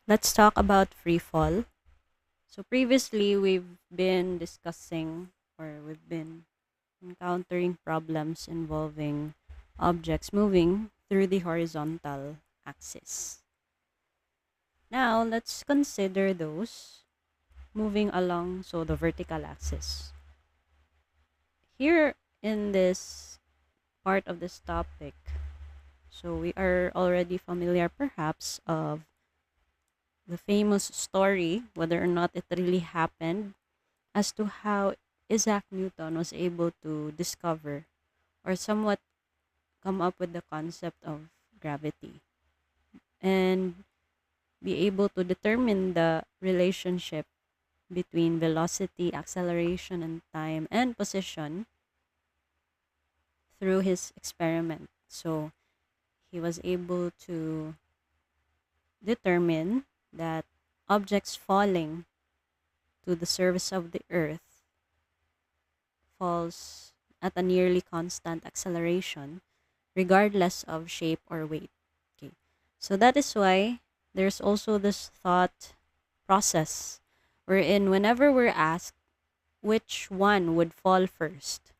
Let's talk about free fall. So previously we've been discussing or we've been encountering problems involving objects moving through the horizontal axis. Now let's consider those moving along the vertical axis. Here in this part of this topic, so we are already familiar perhaps of the famous story, whether or not it really happened, as to how Isaac Newton was able to discover or somewhat come up with the concept of gravity and be able to determine the relationship between velocity, acceleration, and time and position through his experiment. So he was able to determine that objects falling to the surface of the earth falls at a nearly constant acceleration regardless of shape or weight. Okay. So that is why there's also this thought process wherein whenever we're asked which one would fall first,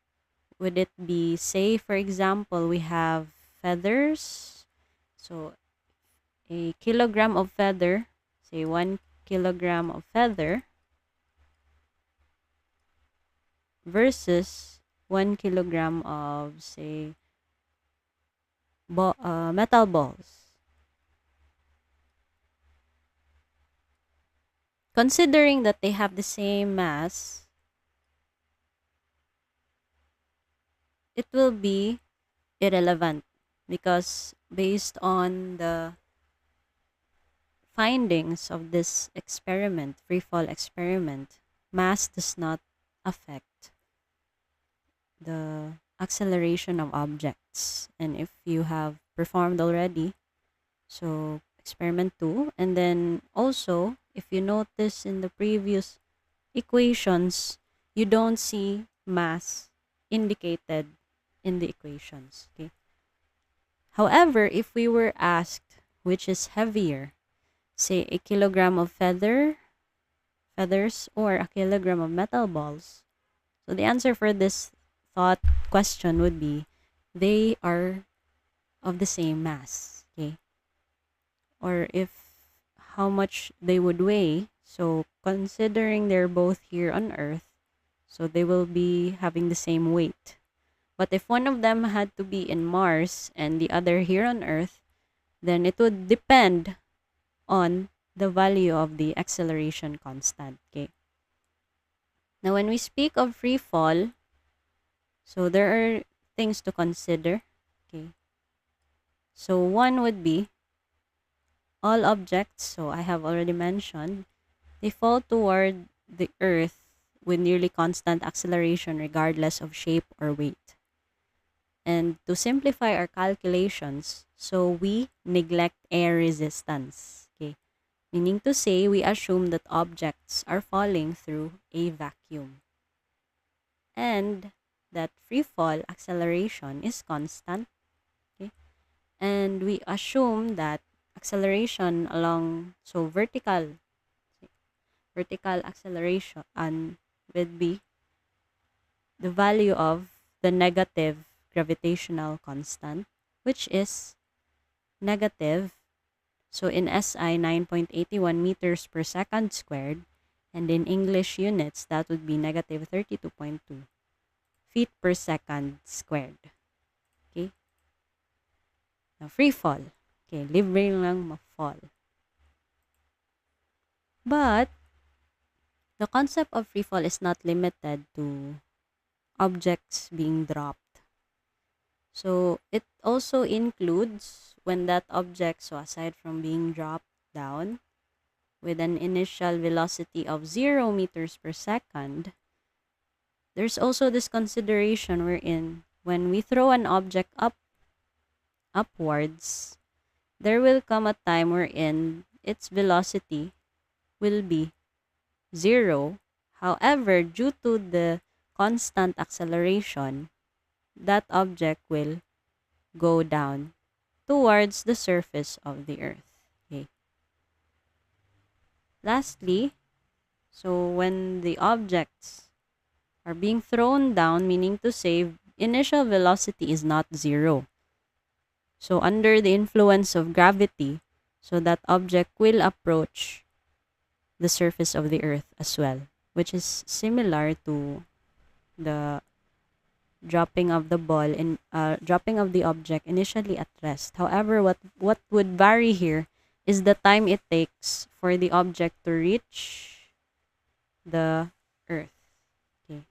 would it be, say, for example, we have feathers. So a kilogram of feather, say 1 kilogram of feather versus 1 kilogram of, say, metal balls. Considering that they have the same mass, it will be irrelevant because based on the findings of this experiment, free fall experiment, mass does not affect the acceleration of objects. And if you have performed already, so experiment 2, and then also if you notice in the previous equations, you don't see mass indicated in the equations. Okay. However, if we were asked which is heavier, say a kilogram of feathers or a kilogram of metal balls, so the answer for this thought question would be they are of the same mass. Okay. Or if how much they would weigh. So considering they're both here on Earth, so they will be having the same weight. But if one of them had to be in Mars and the other here on Earth, then it would depend on the value of the acceleration constant. Okay. Now, when we speak of free fall, so there are things to consider. Okay. So one would be all objects. So I have already mentioned they fall toward the Earth with nearly constant acceleration regardless of shape or weight. And to simplify our calculations, so we neglect air resistance. Okay. Meaning to say, we assume that objects are falling through a vacuum and that free fall acceleration is constant. Okay. And we assume that acceleration along, so vertical acceleration and would be the value of the negative gravitational constant, which is negative. So in SI, 9.81 meters per second squared. And in English units, that would be negative 32.2 feet per second squared. Okay? Now, free fall. Okay, libre lang ma-fall. But, the concept of free fall is not limited to objects being dropped. So, it also includes when that object, so aside from being dropped down with an initial velocity of 0 meters per second, there's also this consideration wherein when we throw an object upwards, there will come a time wherein its velocity will be 0. However, due to the constant acceleration, that object will go down towards the surface of the earth. Okay. Lastly, so when the objects are being thrown down, meaning to say initial velocity is not zero. So under the influence of gravity, so that object will approach the surface of the earth as well, which is similar to the dropping of the ball in dropping of the object initially at rest. However, what would vary here is the time it takes for the object to reach the earth. Okay.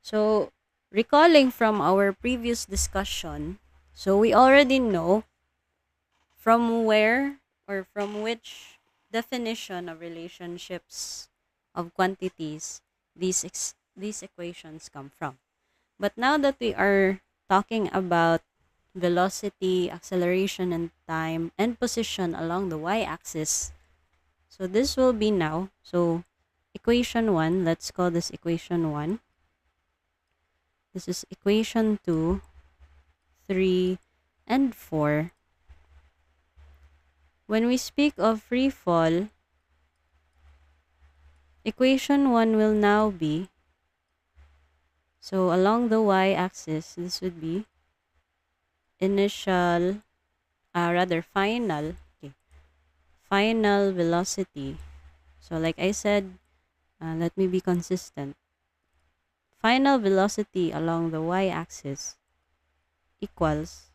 So, recalling from our previous discussion, so we already know from where or from which definition of relationships of quantities these equations come from. But now that we are talking about velocity, acceleration, and time, and position along the y-axis, so this will be now, so equation 1, let's call this equation 1. This is equation 2, 3, and 4. When we speak of free fall, equation 1 will now be, so along the y-axis, this would be initial, final velocity. So like I said, let me be consistent. Final velocity along the y-axis equals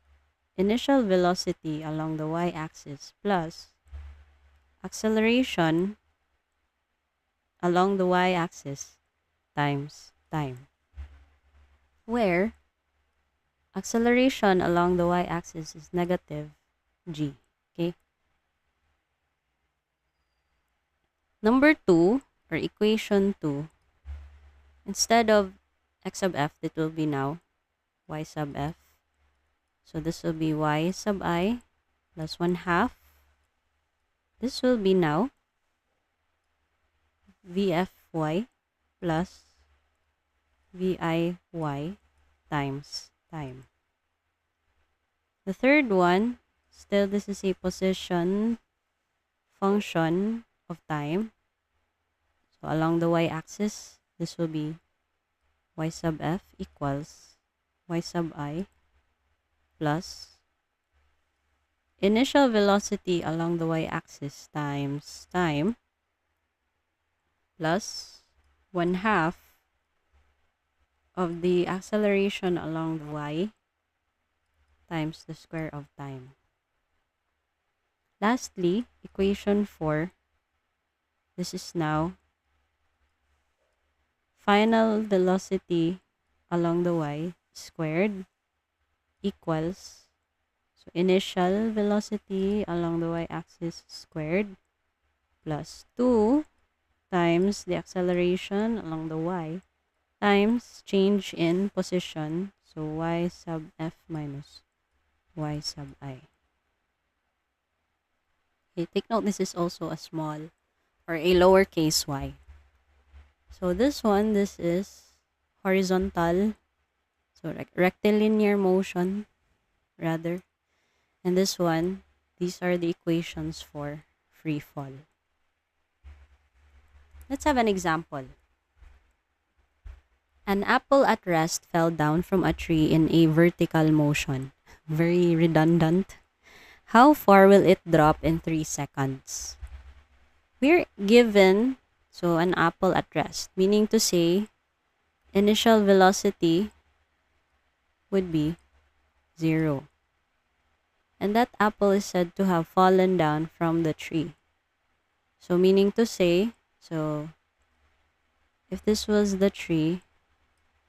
initial velocity along the y-axis plus acceleration along the y-axis times time, where acceleration along the y-axis is negative g. Okay. Number 2, or equation 2, instead of x sub f, it will be now y sub f. So this will be y sub I plus 1/2. This will be now vfy plus viy times time. The third one, still this is a position function of time. So along the y-axis, this will be y sub f equals y sub I plus initial velocity along the y-axis times time plus 1/2 of the acceleration along the y times the square of time. Lastly, equation 4, this is now final velocity along the y squared equals, so initial velocity along the y-axis squared plus 2 times the acceleration along the y times change in position, so y sub f minus y sub I. Okay, take note this is also a small or a lowercase y. So this one, this is horizontal, so rectilinear motion rather. And this one, these are the equations for free fall. Let's have an example. An apple at rest fell down from a tree in a vertical motion. Very redundant. How far will it drop in 3 seconds? We're given, so an apple at rest, meaning to say initial velocity would be 0. And that apple is said to have fallen down from the tree. So meaning to say, so if this was the tree,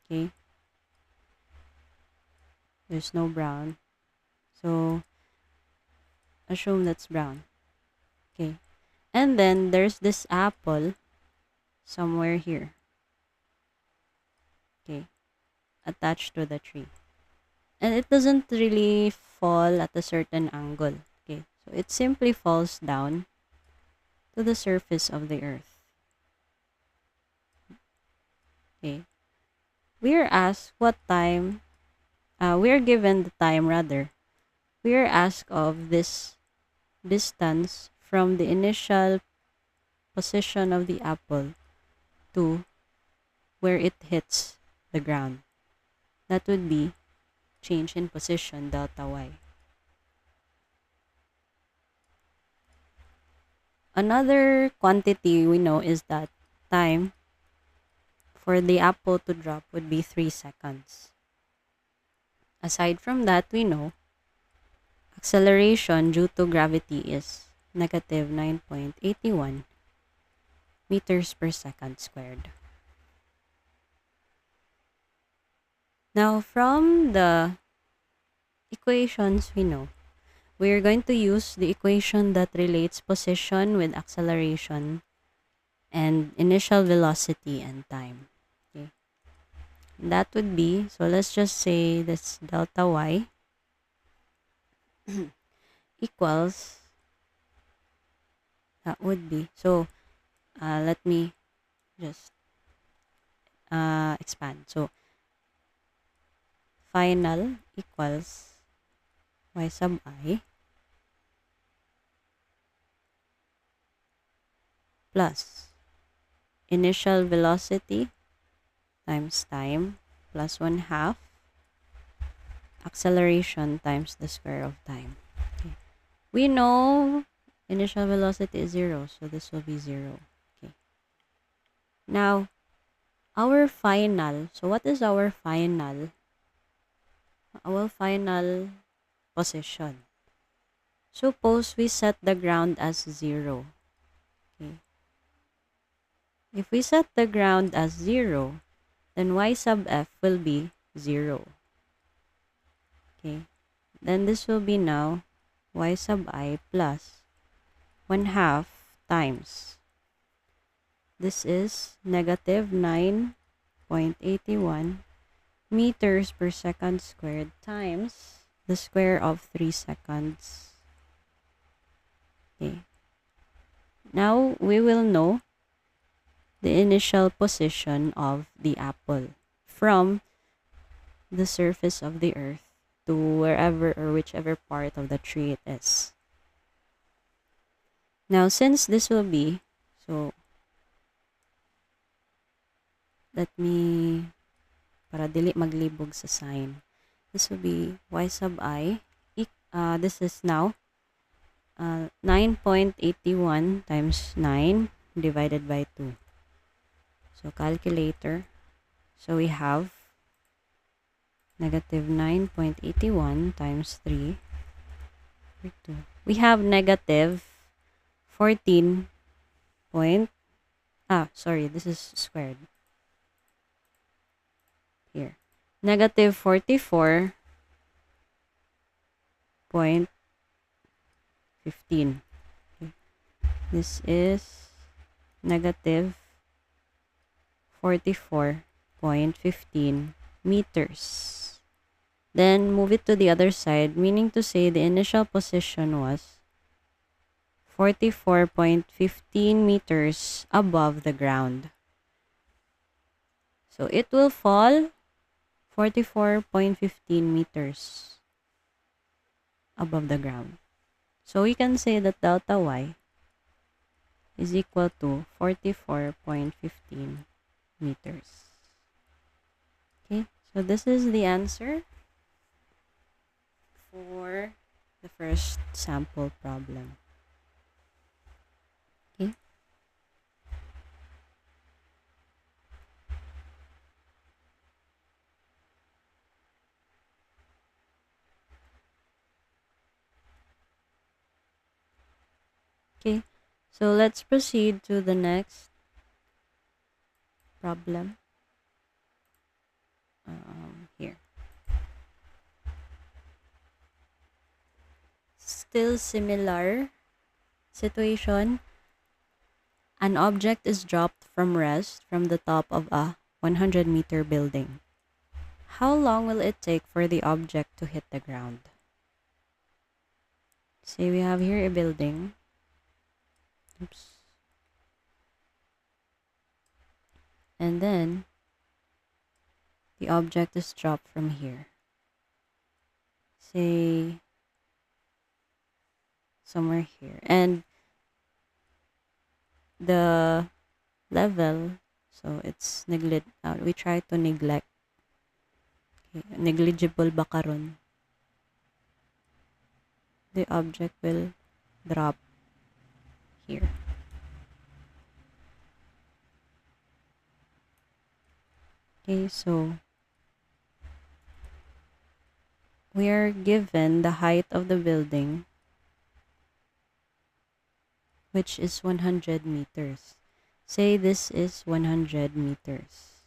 okay, there's no brown. So assume that's brown. Okay. And then there's this apple somewhere here. Okay. Attached to the tree. And it doesn't really fall at a certain angle. Okay. So it simply falls down to the surface of the earth. Okay. We are asked what time, we are given the time rather. We are asked of this distance from the initial position of the apple to where it hits the ground. That would be change in position, delta y. Another quantity we know is that time for the apple to drop would be 3 seconds. Aside from that, we know acceleration due to gravity is negative 9.81 meters per second squared. Now, from the equations we know, we're going to use the equation that relates position with acceleration and initial velocity and time. Okay. That would be, so let's just say this delta y equals, that would be, so let me just expand. So final equals y sub I plus initial velocity times time plus 1/2 acceleration times the square of time. Okay. We know initial velocity is 0, so this will be 0. Okay. Now, our final, so what is our final? Our final position. Suppose we set the ground as 0. Okay. If we set the ground as 0, then y sub f will be 0. Okay. Then this will be now y sub I plus 1/2 times. This is negative 9.81 meters per second squared times the square of 3 seconds. Okay. Now we will know the initial position of the apple from the surface of the earth to wherever or whichever part of the tree it is. Now, since this will be, so let me, para dili maglibog sa sign, this will be y sub I, this is now 9.81 times 9 divided by 2. So, calculator. So, we have negative 9.81 times 3 over 2. We have negative 14 point, sorry, this is squared. Here. Negative 44.15. Okay. This is negative 44.15 meters. Then move it to the other side, meaning to say the initial position was 44.15 meters above the ground. So it will fall 44.15 meters above the ground. So we can say that delta y is equal to 44.15 meters. Okay, so this is the answer for the first sample problem. Okay. Okay, so let's proceed to the next problem. Here. Still similar situation. An object is dropped from rest from the top of a 100-meter building. How long will it take for the object to hit the ground? Say we have here a building. Oops. And then the object is dropped from here. Say somewhere here. And the level, so it's we try to neglect. Okay, negligible ba karon? The object will drop here. Okay, so we are given the height of the building, which is 100 meters. Say this is 100 meters.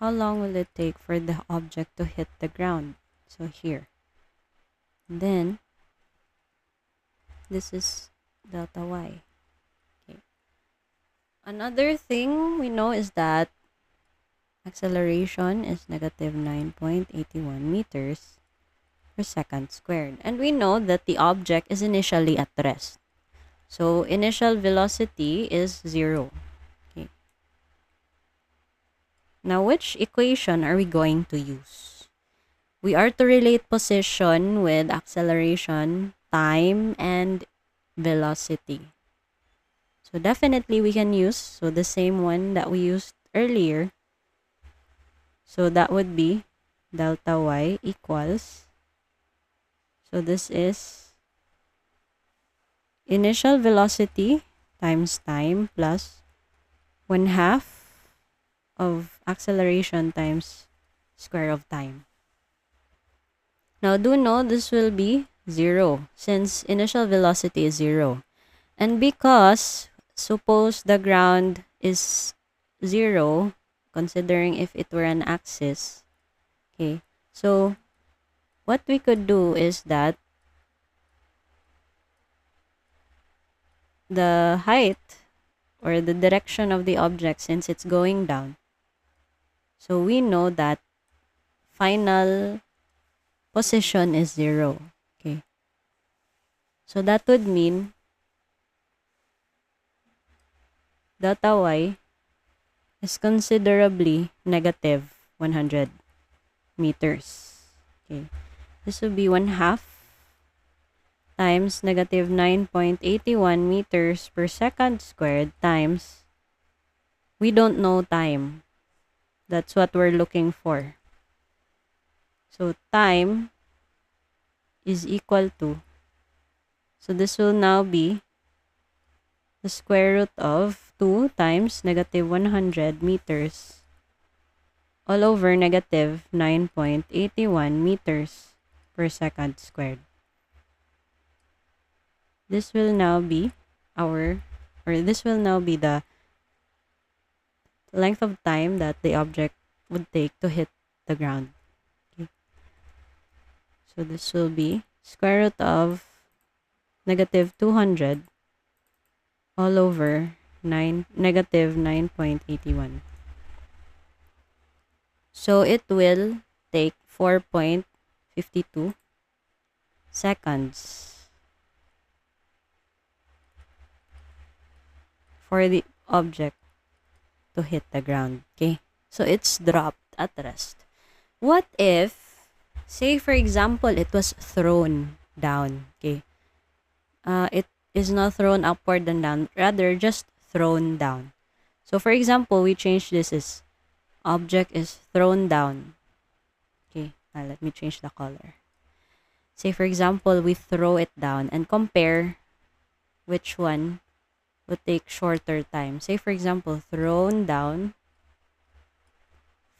How long will it take for the object to hit the ground? So here. And then, this is delta y. Okay. Another thing we know is that acceleration is negative 9.81 meters per second squared. And we know that the object is initially at rest. So, initial velocity is 0. Okay. Now, which equation are we going to use? We are to relate position with acceleration, time, and velocity. So, definitely we can use the same one that we used earlier. So, that would be delta y equals, so this is initial velocity times time plus 1/2 of acceleration times square of time. Now, do know this will be 0 since initial velocity is 0. And because suppose the ground is 0, considering if it were an axis, okay, so what we could do is that the height or the direction of the object, since it's going down, so we know that final position is 0. Okay. So that would mean delta y is considerably negative 100 meters. Okay. This would be 1/2 times negative 9.81 meters per second squared times, we don't know time. That's what we're looking for. So time is equal to, so this will now be the square root of 2 times negative 100 meters all over negative 9.81 meters per second squared. This will now be the length of time that the object would take to hit the ground. Okay. So this will be square root of negative 200 all over negative 9.81. So it will take 4.52 seconds for the object to hit the ground. Okay, so it's dropped at rest. What if, say for example, it was thrown down? Okay, it is not thrown upward and down, rather just thrown down. So for example, we change this as object is thrown down. Okay, now let me change the color. Say for example, we throw it down and compare which one would take shorter time. Say for example, thrown down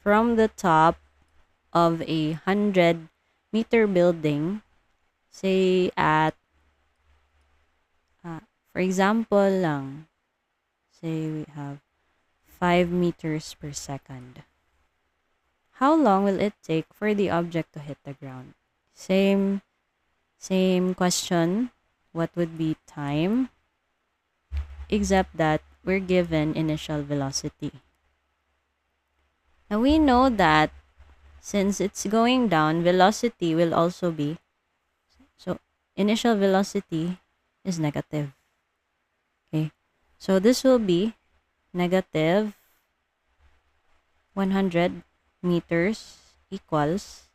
from the top of a 100-meter building, say at for example lang, say we have 5 meters per second. How long will it take for the object to hit the ground? Same question. What would be time? Except that we're given initial velocity. Now we know that since it's going down, velocity will also be, so initial velocity is negative. Okay, so this will be negative 100 meters equals,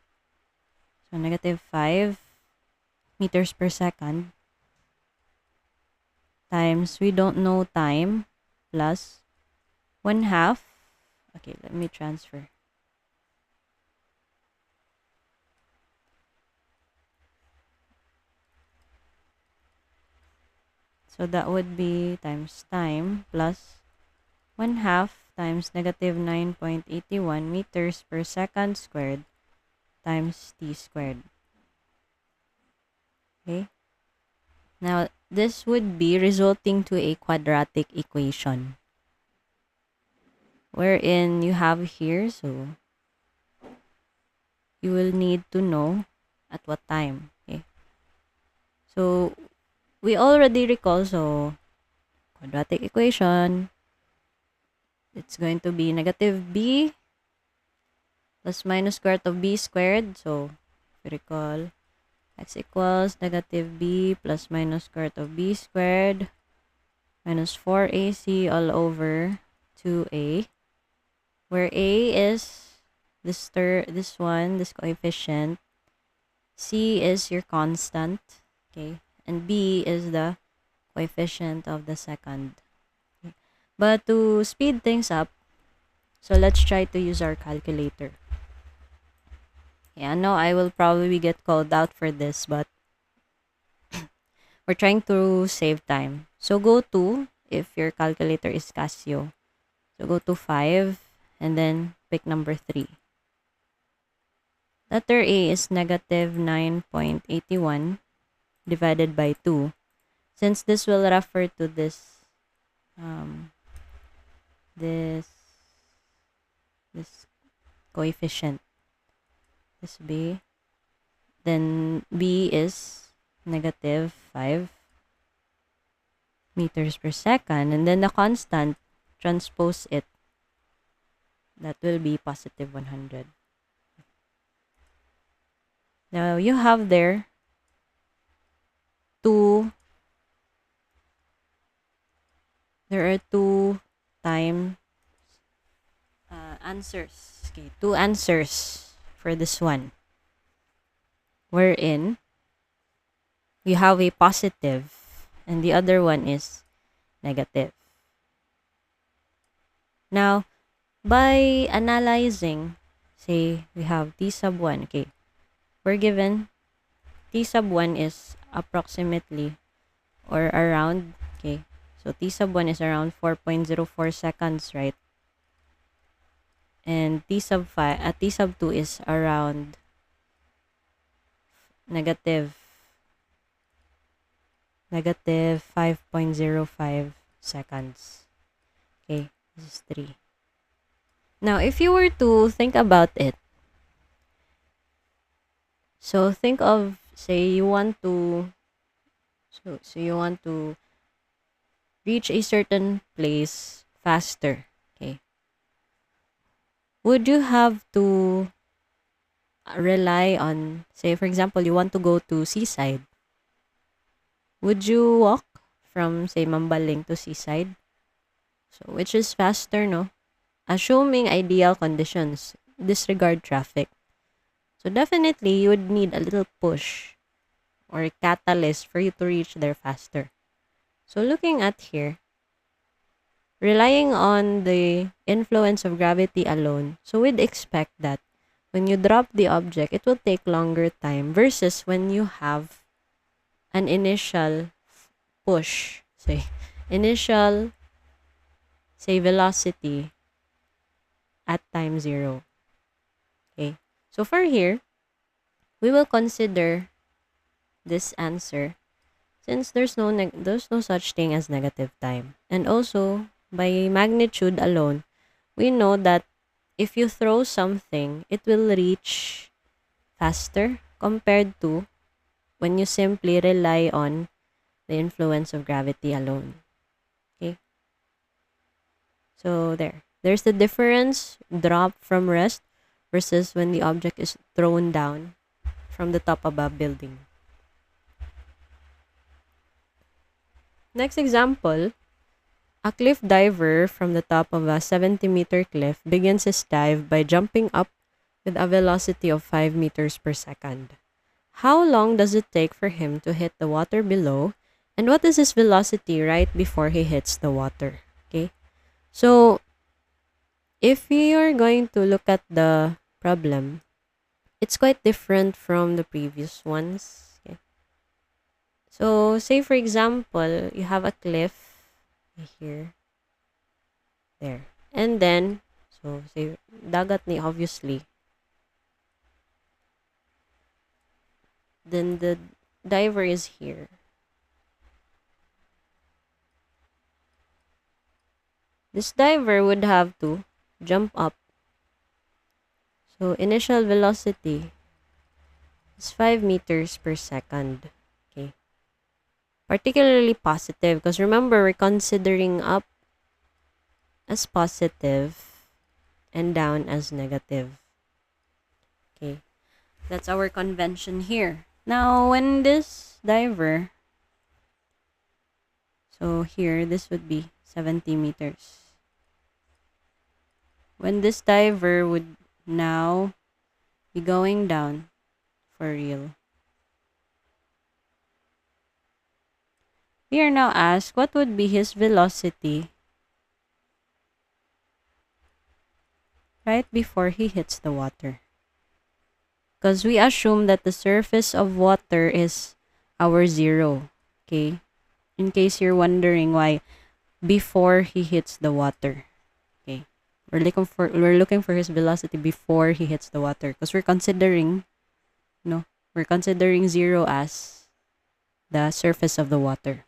so negative 5 meters per second times we don't know time plus 1/2. Okay, let me transfer. So that would be times time plus 1/2 times negative 9.81 meters per second squared times t squared. Okay. Now, this would be resulting to a quadratic equation. Wherein you have here, so you will need to know at what time. Okay. So, we already recall, so quadratic equation, it's going to be negative b plus minus square root of b squared. So, if you recall, x equals negative b plus minus square root of b squared minus 4ac all over 2a, where a is this coefficient, c is your constant, okay, and b is the coefficient of the second. Okay. But to speed things up, so let's try to use our calculator. Yeah, I know I will probably get called out for this, but we're trying to save time. So go to, if your calculator is Casio, so go to 5 and then pick number 3. Letter A is negative 9.81 divided by 2. Since this will refer to this this coefficient, this B, then B is negative 5 meters per second, and then the constant, transpose it, that will be positive 100. Now you have there there are two time answers. Okay, two answers for this one, wherein you have a positive and the other one is negative. Now, by analyzing, say we have t sub 1, okay, we're given t sub 1 is approximately or around, okay, so t sub 1 is around 4.04 seconds, right? And t sub 2 is around negative 5.05 seconds. Okay, this is 3. Now, if you were to think about it, so think of, say you want to reach a certain place faster, okay? Would you have to rely on, say for example, you want to go to seaside? Would you walk from, say, Mambaling to seaside? So, which is faster, no? Assuming ideal conditions, disregard traffic. So, definitely, you would need a little push or a catalyst for you to reach there faster. So, looking at here, relying on the influence of gravity alone, so we'd expect that when you drop the object, it will take longer time versus when you have an initial push, initial velocity at time 0. Okay, so for here, we will consider this answer since there's no such thing as negative time. And also, by magnitude alone, we know that if you throw something, it will reach faster compared to when you simply rely on the influence of gravity alone. Okay? So there's the difference, drop from rest versus when the object is thrown down from the top of a building. Next example, a cliff diver from the top of a 70-meter cliff begins his dive by jumping up with a velocity of 5 meters per second. How long does it take for him to hit the water below And what is his velocity right before he hits the water? Okay. So, if we are going to look at the problem, it's quite different from the previous ones. Okay. So, say for example, you have a cliff here, there. And then, so say, dagat ni obviously. Then the diver is here. This diver would have to jump up. So, initial velocity is 5 meters per second. Okay. Particularly positive because remember, we're considering up as positive and down as negative. Okay. That's our convention here. Now, when this diver, so here, this would be 70 meters. When this diver would now be going down for real, we are now asked what would be his velocity right before he hits the water. Because we assume that the surface of water is our zero. Okay? In case you're wondering why before he hits the water. Okay? We're looking for his velocity before he hits the water. Because we're considering zero as the surface of the water.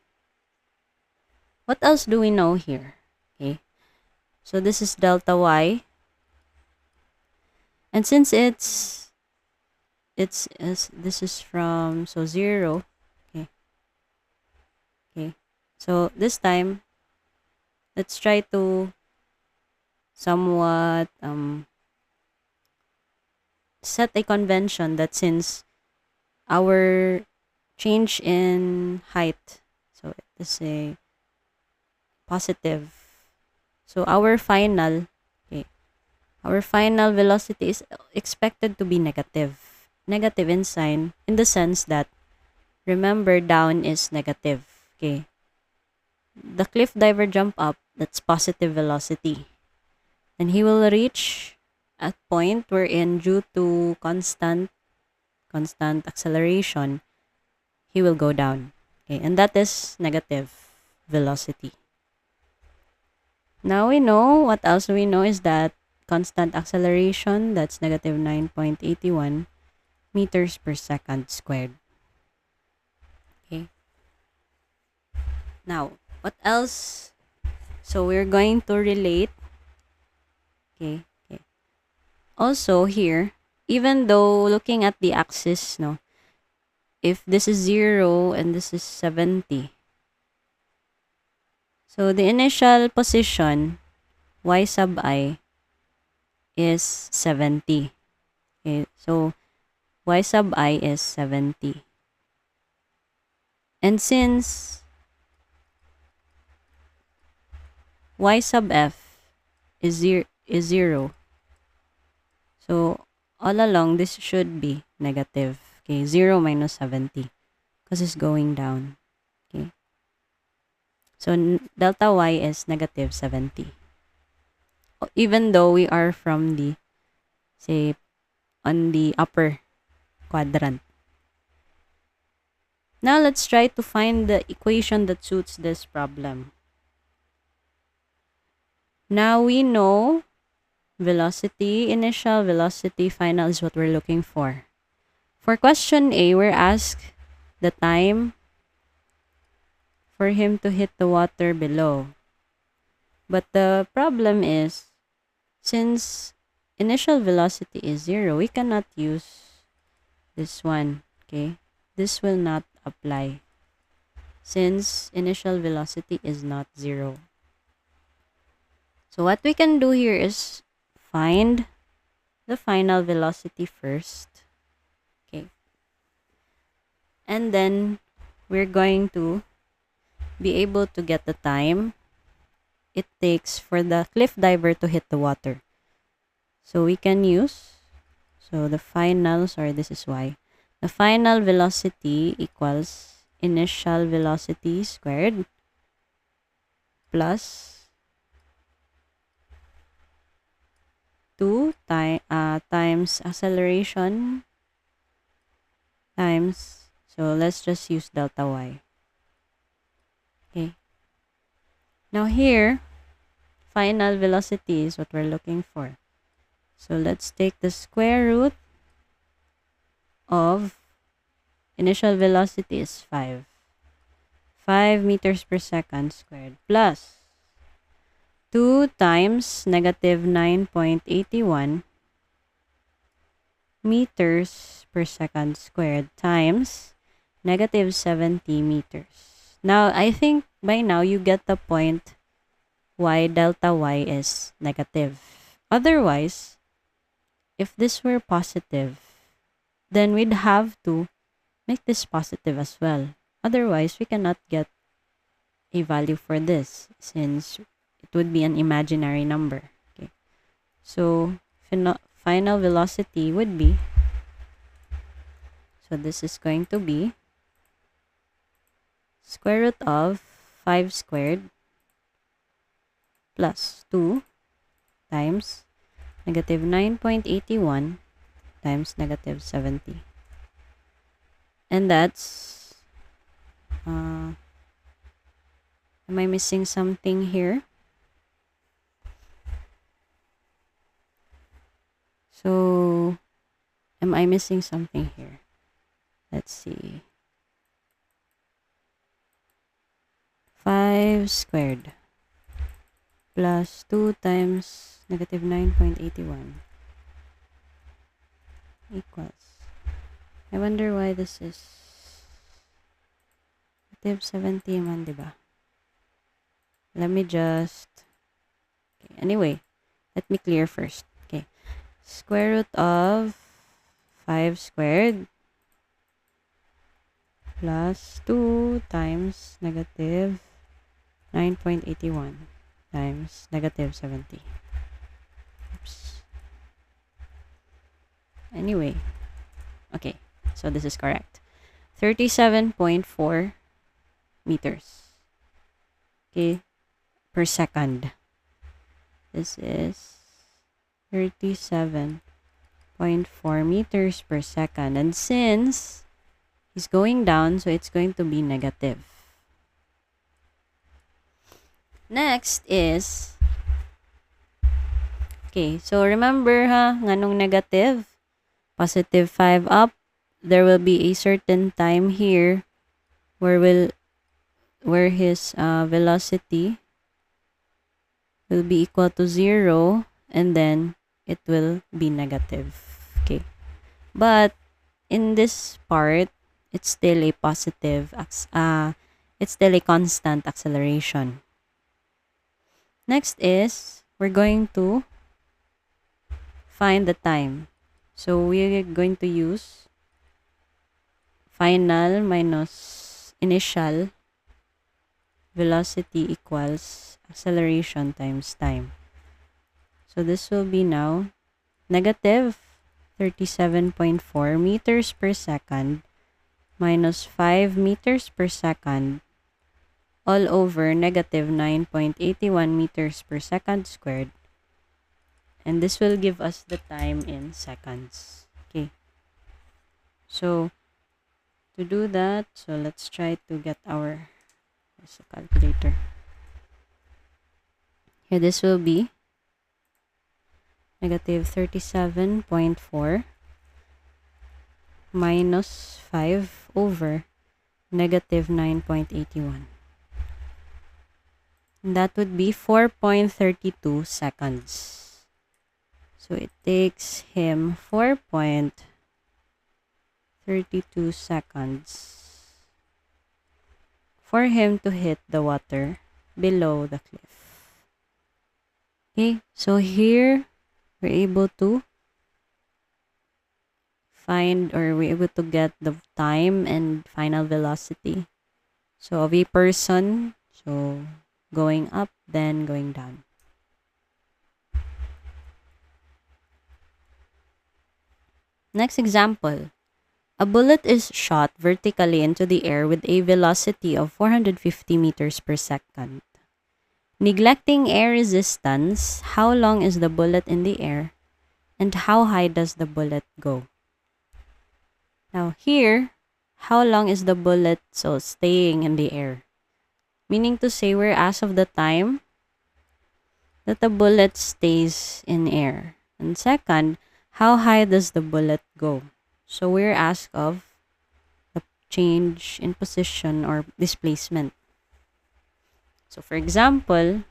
What else do we know here? Okay? So this is delta y. And since this is from 0. Okay. So this time, let's try to somewhat set a convention that since our change in height, so it is a positive. So our final velocity is expected to be negative. Negative in sign in the sense that, remember, down is negative. Okay. The cliff diver jump up, that's positive velocity. And he will reach a point wherein due to constant acceleration, he will go down. Okay. And that is negative velocity. Now we know, what else we know is that constant acceleration, that's negative 9.81 meters per second squared. Okay. Now, what else? So we're going to relate. Okay. Also here, even though looking at the axis, if this is 0 and this is 70. So the initial position, y sub I, is 70. Okay, so y sub I is 70. And since y sub f is 0, so all along this should be negative. Okay, 0 minus 70 because it's going down. Okay, so delta y is negative 70. Even though we are from the, say, on the upper quadrant. Now let's try to find the equation that suits this problem. Now we know velocity initial, velocity final is what we're looking for. For question A, we're asked the time for him to hit the water below. But the problem is, since initial velocity is 0, we cannot use this one. Okay? This will not apply since initial velocity is not 0. So what we can do here is find the final velocity first. Okay. And then we're going to be able to get the time it takes for the cliff diver to hit the water. So we can use, so the final, sorry, this is y. The final velocity equals initial velocity squared plus 2 times acceleration times, so let's just use delta y. Okay. Now here, final velocity is what we're looking for. So let's take the square root of initial velocity is 5. 5 meters per second squared plus 2 times negative 9.81 meters per second squared times negative 70 meters. Now, I think by now you get the point why delta y is negative. Otherwise, if this were positive, then we'd have to make this positive as well. Otherwise, we cannot get a value for this since it would be an imaginary number. Okay. So, final velocity would be, so this is going to be square root of 5 squared plus 2 times negative 9.81 times negative 70. And that's, am I missing something here? So, am I missing something here? Let's see. 5 squared plus 2 times negative 9.81 equals, I wonder why this is negative 70 man, diba? Let me just, okay, anyway, let me clear first. Okay, square root of 5 squared plus 2 times negative 9.81 times negative 70. Oops. Anyway, okay, so this is correct. 37.4 meters, okay, per second. This is 37.4 meters per second. And since he's going down, so it's going to be negative. Next is, okay, so remember nganong negative, positive 5 up, there will be a certain time here where his velocity will be equal to 0, and then it will be negative. Okay, but in this part, it's still a positive, it's still a constant acceleration. Next is, we're going to find the time. So we're going to use final minus initial velocity equals acceleration times time. So this will be now negative 37.4 meters per second minus 5 meters per second all over negative 9.81 meters per second squared. And this will give us the time in seconds. Okay. So, to do that, so let's try to get our calculator. Here, this will be negative 37.4 minus 5 over negative 9.81. And that would be 4.32 seconds. So it takes him 4.32 seconds for him to hit the water below the cliff. Okay, so here we're able to find, or we're able to get the time and final velocity. So of a person, so going up, then going down. Next example. A bullet is shot vertically into the air with a velocity of 450 meters per second. Neglecting air resistance, how long is the bullet in the air and how high does the bullet go? Now here, how long is the bullet staying in the air? Meaning to say we're asked of the time that the bullet stays in air. And second, how high does the bullet go? So we're asked of the change in position or displacement. So for example,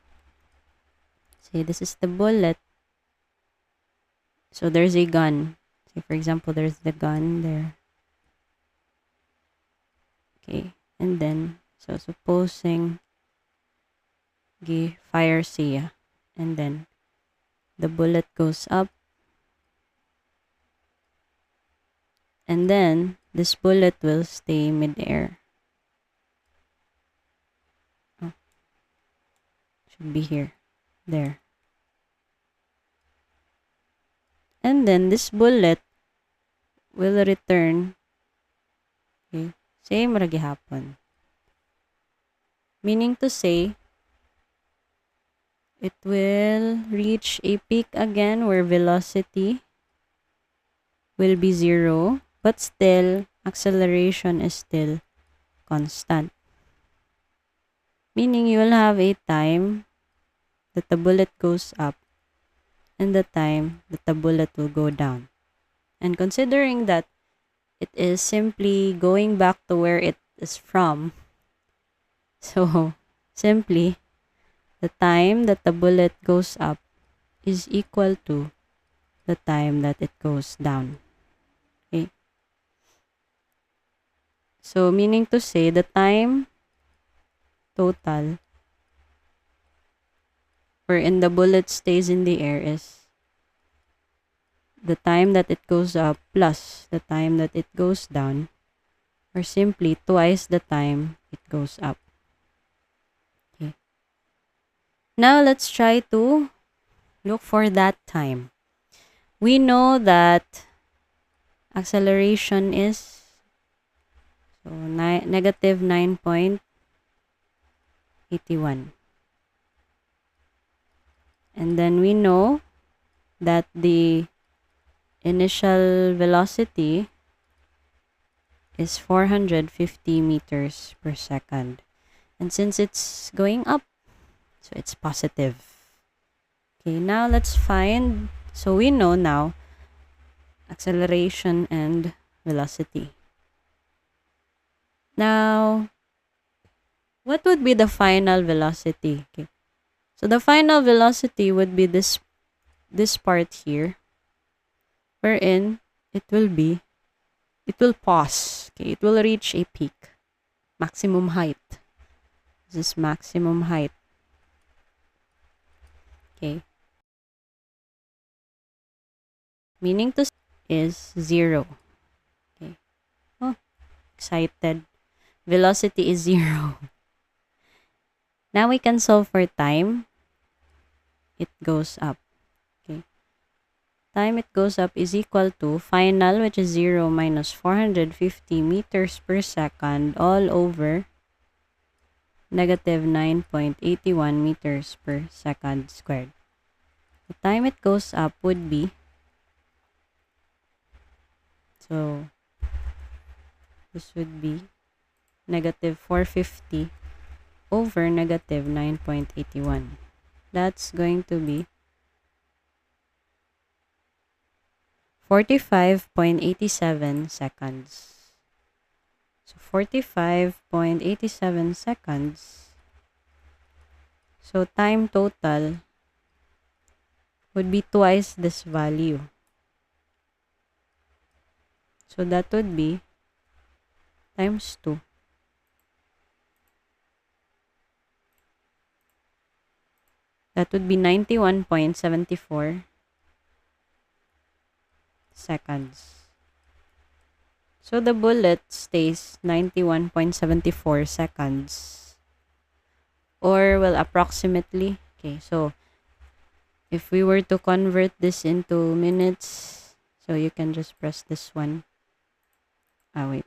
say this is the bullet. So there's a gun. Say for example, there's the gun there. Okay, and then, so supposing fire siya, and then the bullet goes up, and then this bullet will stay mid-air. Oh, should be here, there. And then this bullet will return. Okay, same ra gihapon. Meaning to say, it will reach a peak again where velocity will be 0, but still acceleration is still constant. Meaning you will have a time that the bullet goes up and the time that the bullet will go down. And considering that it is simply going back to where it is from, so simply the time that the bullet goes up is equal to the time that it goes down. Okay? So meaning to say the time total wherein the bullet stays in the air is the time that it goes up plus the time that it goes down, or simply twice the time it goes up. Okay. Now let's try to look for that time. We know that acceleration is negative 9.81. And then we know that the initial velocity is 450 meters per second. And since it's going up, so it's positive. Okay, now let's find, so we know now acceleration and velocity. Now, what would be the final velocity? Okay. So the final velocity would be this part here, wherein it will pause. Okay, it will reach a peak, maximum height. This is maximum height. Okay. Meaning to is 0. Okay. Oh, excited. Velocity is 0. Now we can solve for time. It goes up. Okay. Time it goes up is equal to final, which is 0 minus 450 meters per second all over negative 9.81 meters per second squared. The time it goes up would be, so this would be negative 450 over negative 9.81. That's going to be 45.87 seconds. So 45.87 seconds. So time total would be twice this value. So that would be times 2. That would be 91.74 seconds. So the bullet stays 91.74 seconds. Or, well, approximately. Okay, so if we were to convert this into minutes, so you can just press this one. Wait.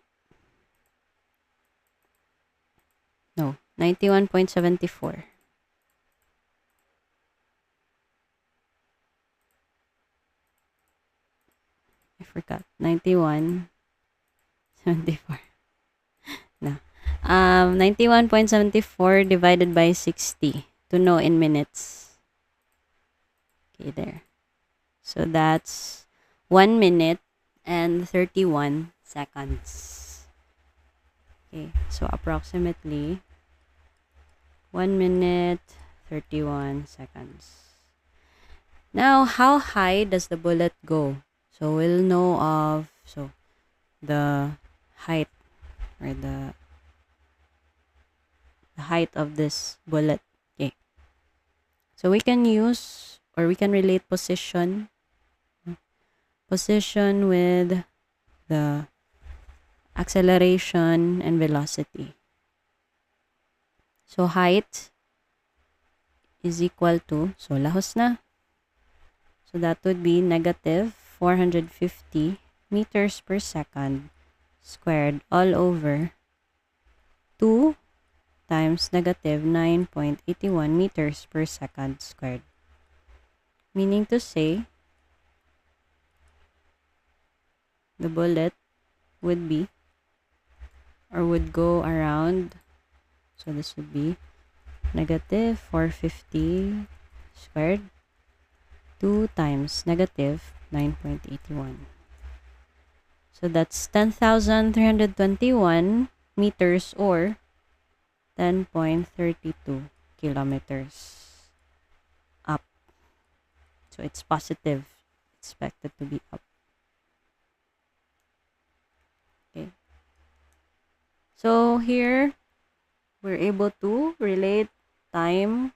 No, 91.74. I forgot. 91.74. No. 91.74 divided by 60 to know in minutes. Okay, there. So that's 1 minute and 31 seconds. Okay, so approximately 1 minute, 31 seconds. Now, how high does the bullet go? So we'll know of the height or the height of this bullet. Okay. So we can use or we can relate position with the acceleration and velocity. So height is equal to, so lahos na. So that would be negative 450 meters per second squared all over 2 times negative 9.81 meters per second squared. Meaning to say, the bullet would be or would go around, so this would be negative 450 squared 2 times negative 9.81. So that's 10,321 meters or 10.32 kilometers up. So it's positive, expected to be up. Okay. So here, we're able to relate time.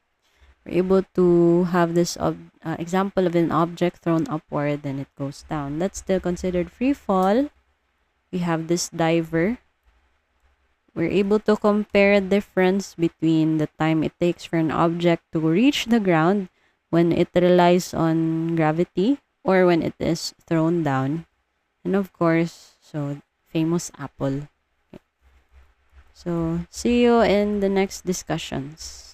We're able to have this example of an object thrown upward, then it goes down. That's still considered free fall. We have this diver. We're able to compare difference between the time it takes for an object to reach the ground when it relies on gravity or when it is thrown down. And of course, so famous apple. Okay. So see you in the next discussions.